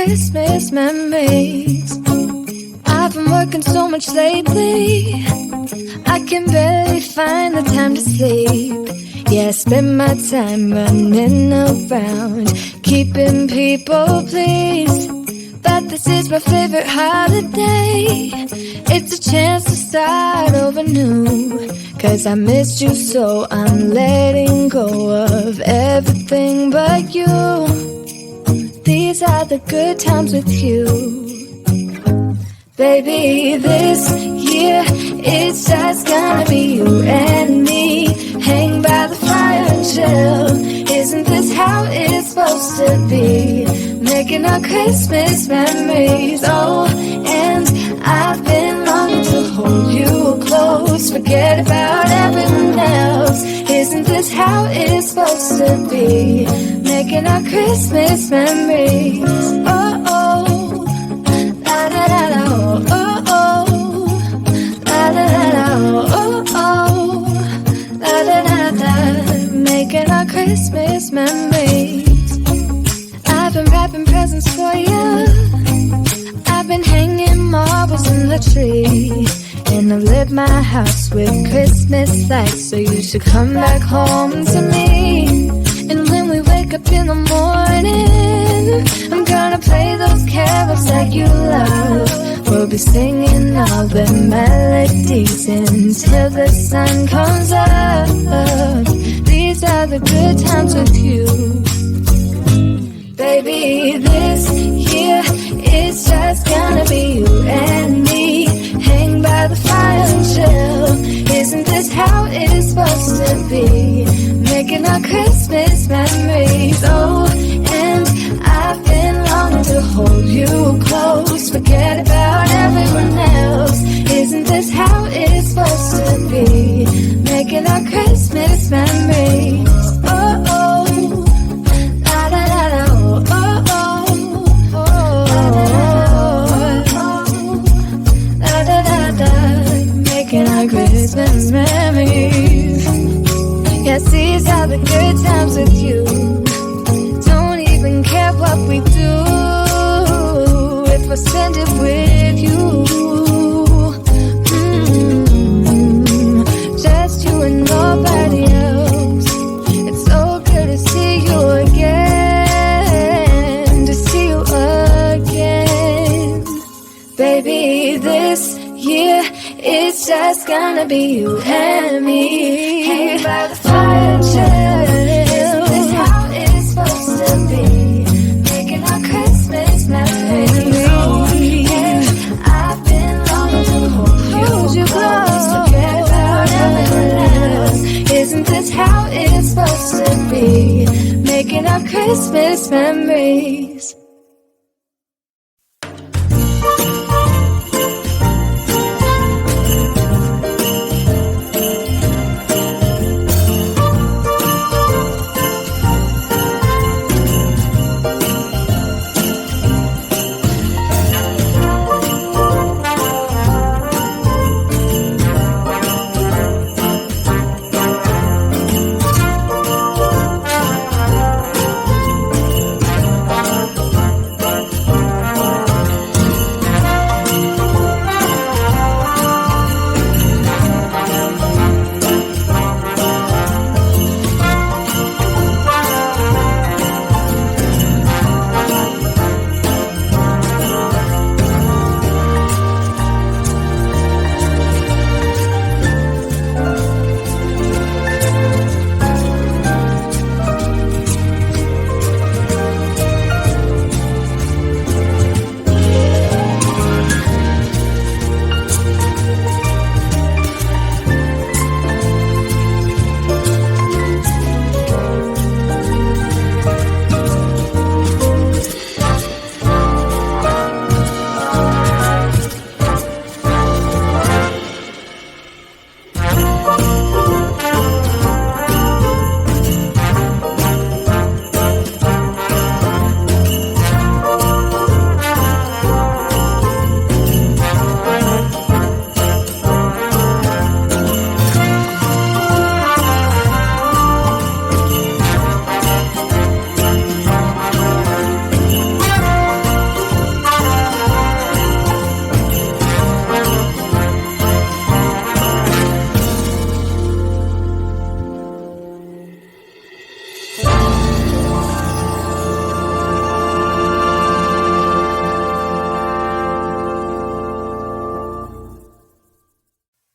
Christmas memories. I've been working so much lately, I can barely find the time to sleep. Yeah, I spend my time running around, keeping people pleased. But this is my favorite holiday. It's a chance to start over new. 'Cause I missed you so I'm letting go of everything but you. These are the good times with you. Baby, this year it's just gonna be you and me. Hang by the fire and chill. Isn't this how it's supposed to be? Making our Christmas memories. Oh, and I've been longing to hold you close. Forget about everyone else. Isn't this how it's supposed to be? Making our Christmas memories. Oh, oh, la da da da, oh, oh, oh, la da da da, oh, oh, la da da da. Making our Christmas memories. I've been wrapping presents for you. I've been hanging marbles in the tree. And I've lit my house with Christmas lights. So you should come back home to me. And when we wake up in the morning, I'm gonna play those carols that you love. We'll be singing all the melodies until the sun comes up. These are the good times with you. Baby, this year it's just gonna be you and me. Hang by the fire and chill. Isn't this how it's supposed to be? Making our Christmas memories. Oh, and I've been longing to hold you close. Forget about everyone else. Isn't this how it's supposed to be? Making our Christmas memories. Oh, oh, la da da da, oh, oh, oh, la da da da, making our Christmas memories. Yes, these are the good times with you. Don't even care what we do if I spend it with you. Just you and nobody else. It's so good to see you again, to see you again. Baby, this year it's just gonna be you and me. Hang by the fire and chill. Isn't this how it's supposed to be? Making our Christmas memories. And I've been longing to hold you close. Forget about everyone else. Isn't this how it's supposed to be? Making our Christmas memories.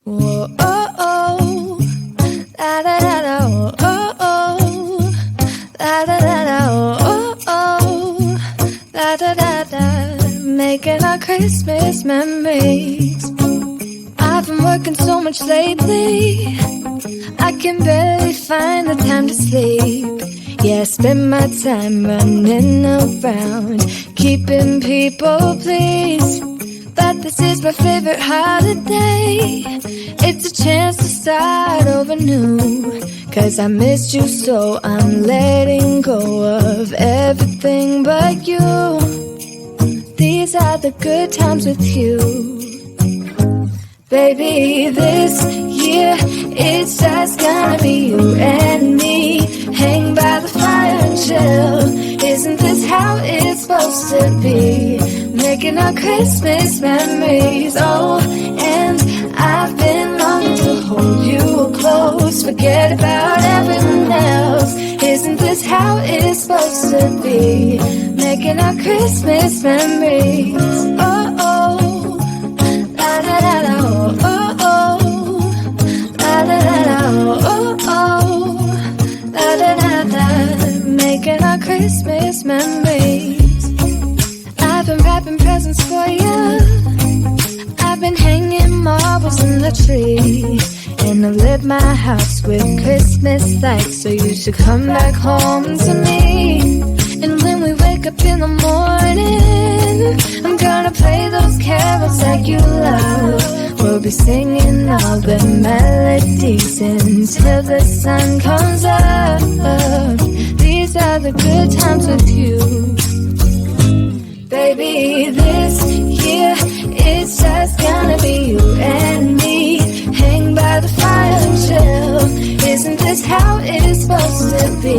Whoa, oh, oh, da da da da, oh, oh, da da da da, oh, oh, da da da da, making our Christmas memories. I've been working so much lately, I can barely find the time to sleep. Yeah, I spend my time running around, keeping people pleased. But this is my favorite holiday. It's a chance to start over new. 'Cause I missed you so I'm letting go of everything but you. These are the good times with you. Baby, this year it's just gonna be you and me. Hang by the fire and chill. Isn't this how it's supposed to be? Making our Christmas memories. Oh, and I've been longing to hold you close. Forget about everyone else. Isn't this how it's supposed to be? Making our Christmas memories. Oh, oh, la da da da, oh, oh, la da da da, oh, oh, la da da da. Making our Christmas memories. I've been wrapping presents for you. I've been hanging marbles in the tree. And I've lit my house with Christmas lights. So you should come back home to me. And when we wake up in the morning, I'm gonna play those carols that you love. We'll be singing all the melodies until the sun comes up. These are the good times with you. Baby, this year it's just gonna be you and me. Hang by the fire and chill. Isn't this how it's supposed to be?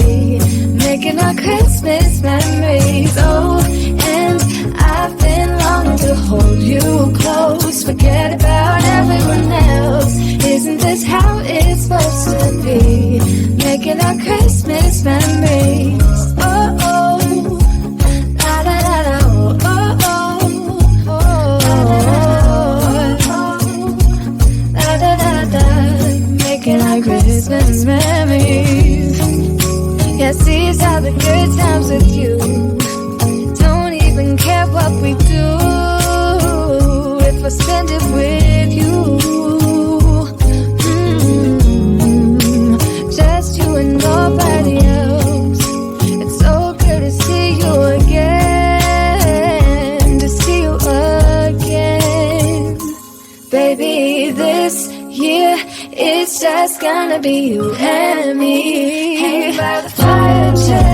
Making our Christmas memories. Oh, and I've been longing to hold you close. Forget about everyone else. Isn't this how it's supposed to be? Making our Christmas memories. Oh, oh, la da da da, oh, oh, oh, la da da da, making our Christmas memories. Yes, these are the good times with you. Don't even care what we do if I spend it with you. Just you and nobody else. It's so good to see you again, to see you again. Baby, this year it's just gonna be you and me. Hang by the fire and chill.